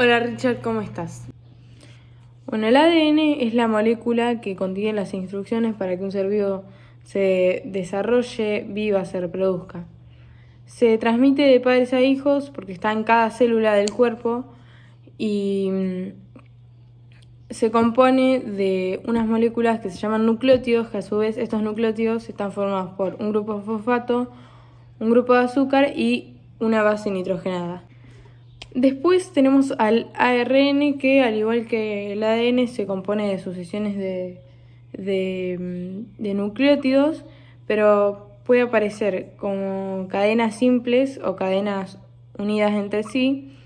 Hola Richard, ¿cómo estás? Bueno, el ADN es la molécula que contiene las instrucciones para que un ser vivo se desarrolle, viva, se reproduzca. Se transmite de padres a hijos porque está en cada célula del cuerpo y se compone de unas moléculas que se llaman nucleótidos, que a su vez estos nucleótidos están formados por un grupo de fosfato, un grupo de azúcar y una base nitrogenada. Después tenemos al ARN, que al igual que el ADN se compone de sucesiones de nucleótidos, pero puede aparecer como cadenas simples o cadenas unidas entre sí,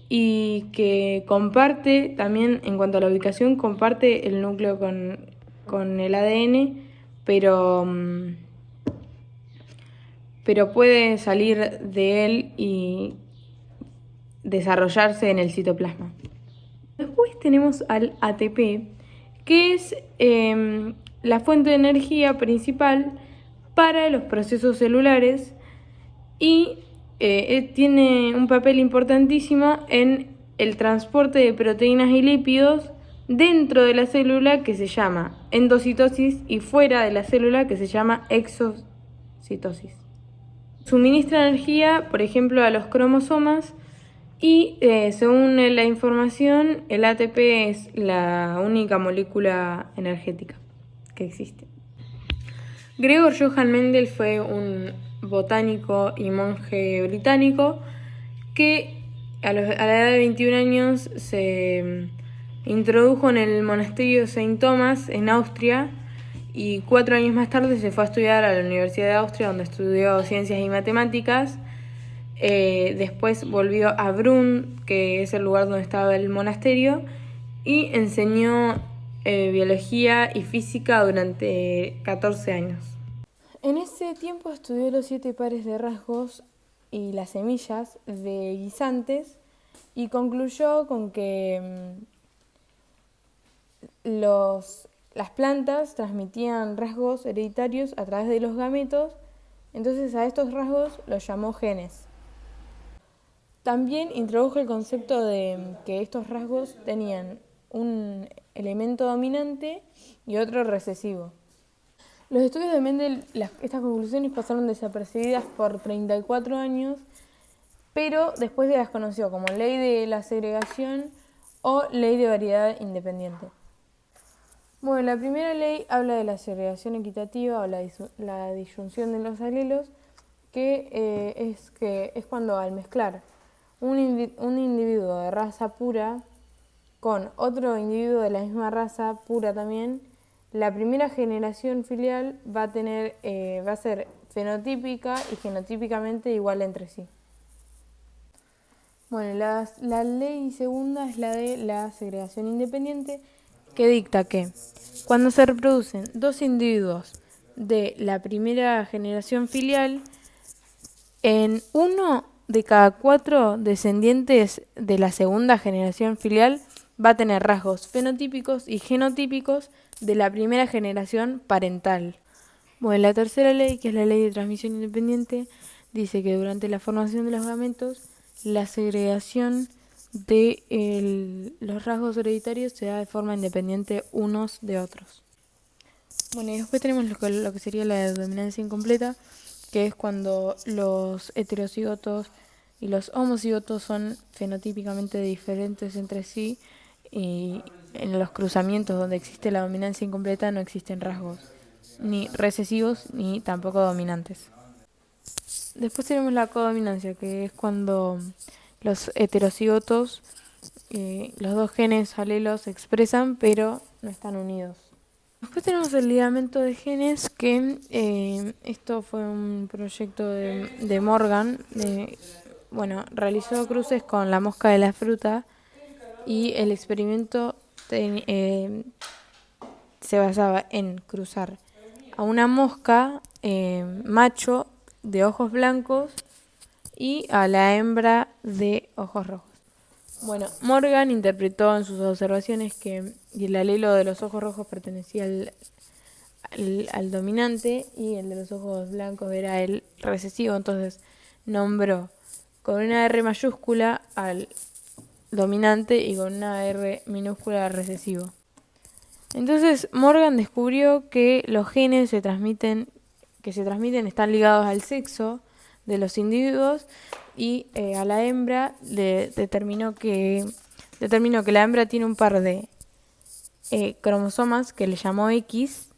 y que comparte también, en cuanto a la ubicación, comparte el núcleo con el ADN, pero puede salir de él y desarrollarse en el citoplasma. Después tenemos al ATP, que es la fuente de energía principal para los procesos celulares y tiene un papel importantísimo en el transporte de proteínas y lípidos dentro de la célula, que se llama endocitosis, y fuera de la célula, que se llama exocitosis. Suministra energía, por ejemplo, a los cromosomas y según la información, el ATP es la única molécula energética que existe. Gregor Johann Mendel fue un botánico y monje británico que a la edad de 21 años se introdujo en el monasterio de Saint Thomas en Austria, y 4 años más tarde se fue a estudiar a la Universidad de Austria, donde estudió ciencias y matemáticas. Después volvió a Brunn, que es el lugar donde estaba el monasterio, y enseñó biología y física durante 14 años. En ese tiempo estudió los 7 pares de rasgos y las semillas de guisantes y concluyó con que las plantas transmitían rasgos hereditarios a través de los gametos, entonces a estos rasgos los llamó genes. También introdujo el concepto de que estos rasgos tenían un elemento dominante y otro recesivo. Los estudios de Mendel, estas conclusiones pasaron desapercibidas por 34 años, pero después se las conoció como ley de la segregación o ley de variedad independiente. Bueno, la primera ley habla de la segregación equitativa o la disyunción de los alelos, que es cuando al mezclar un individuo de raza pura con otro individuo de la misma raza pura también, la primera generación filial va a ser fenotípica y genotípicamente igual entre sí. Bueno, la ley segunda es la de la segregación independiente, que dicta que cuando se reproducen dos individuos de la primera generación filial, en uno de cada 4 descendientes de la segunda generación filial va a tener rasgos fenotípicos y genotípicos de la primera generación parental. Bueno, la tercera ley, que es la ley de transmisión independiente, dice que durante la formación de los gametos, la segregación de los rasgos hereditarios se da de forma independiente unos de otros. Bueno, y después tenemos lo que sería la dominancia incompleta, que es cuando los heterocigotos y los homocigotos son fenotípicamente diferentes entre sí, y en los cruzamientos donde existe la dominancia incompleta no existen rasgos ni recesivos ni tampoco dominantes. Después tenemos la codominancia, que es cuando los heterocigotos, los dos genes alelos se expresan pero no están unidos. Después tenemos el ligamento de genes, que esto fue un proyecto de Morgan. Realizó cruces con la mosca de la fruta y el experimento se basaba en cruzar a una mosca macho de ojos blancos y a la hembra de ojos rojos. Bueno, Morgan interpretó en sus observaciones que el alelo de los ojos rojos pertenecía al dominante y el de los ojos blancos era el recesivo, entonces nombró con una R mayúscula al dominante y con una R minúscula recesivo. Entonces Morgan descubrió que los genes que se transmiten están ligados al sexo de los individuos y a la hembra determinó que la hembra tiene un par de cromosomas que le llamó X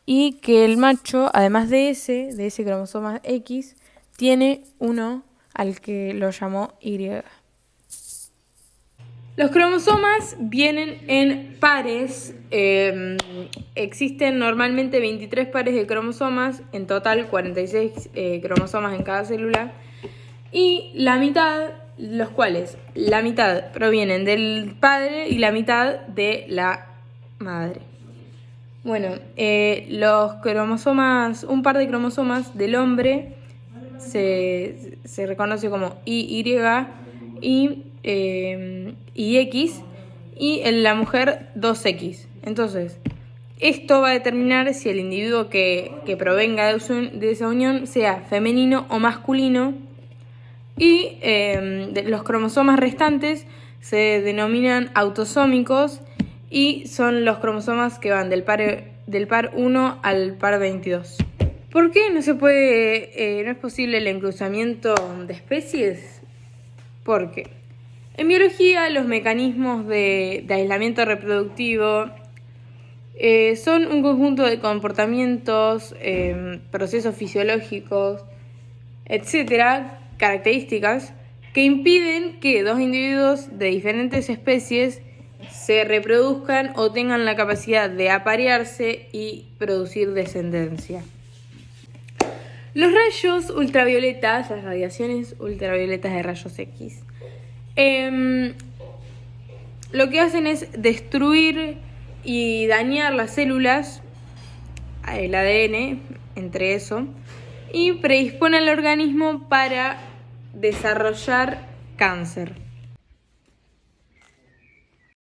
y que el macho, además de ese cromosoma X, tiene uno al que lo llamó Y. Los cromosomas vienen en pares. Existen normalmente 23 pares de cromosomas, en total 46 cromosomas en cada célula, y la mitad provienen del padre y la mitad de la madre. Bueno, un par de cromosomas del hombre se reconoce como Y y X, y en la mujer 2X. Entonces, esto va a determinar si el individuo que provenga de esa unión sea femenino o masculino, y los cromosomas restantes se denominan autosómicos y son los cromosomas que van del par 1 al par 22. ¿Por qué no es posible el encruzamiento de especies? Porque en biología los mecanismos de aislamiento reproductivo son un conjunto de comportamientos, procesos fisiológicos, etcétera, características que impiden que dos individuos de diferentes especies se reproduzcan o tengan la capacidad de aparearse y producir descendencia. Los rayos ultravioletas, las radiaciones ultravioletas de rayos X, lo que hacen es destruir y dañar las células, el ADN, entre eso, y predispone al organismo para desarrollar cáncer.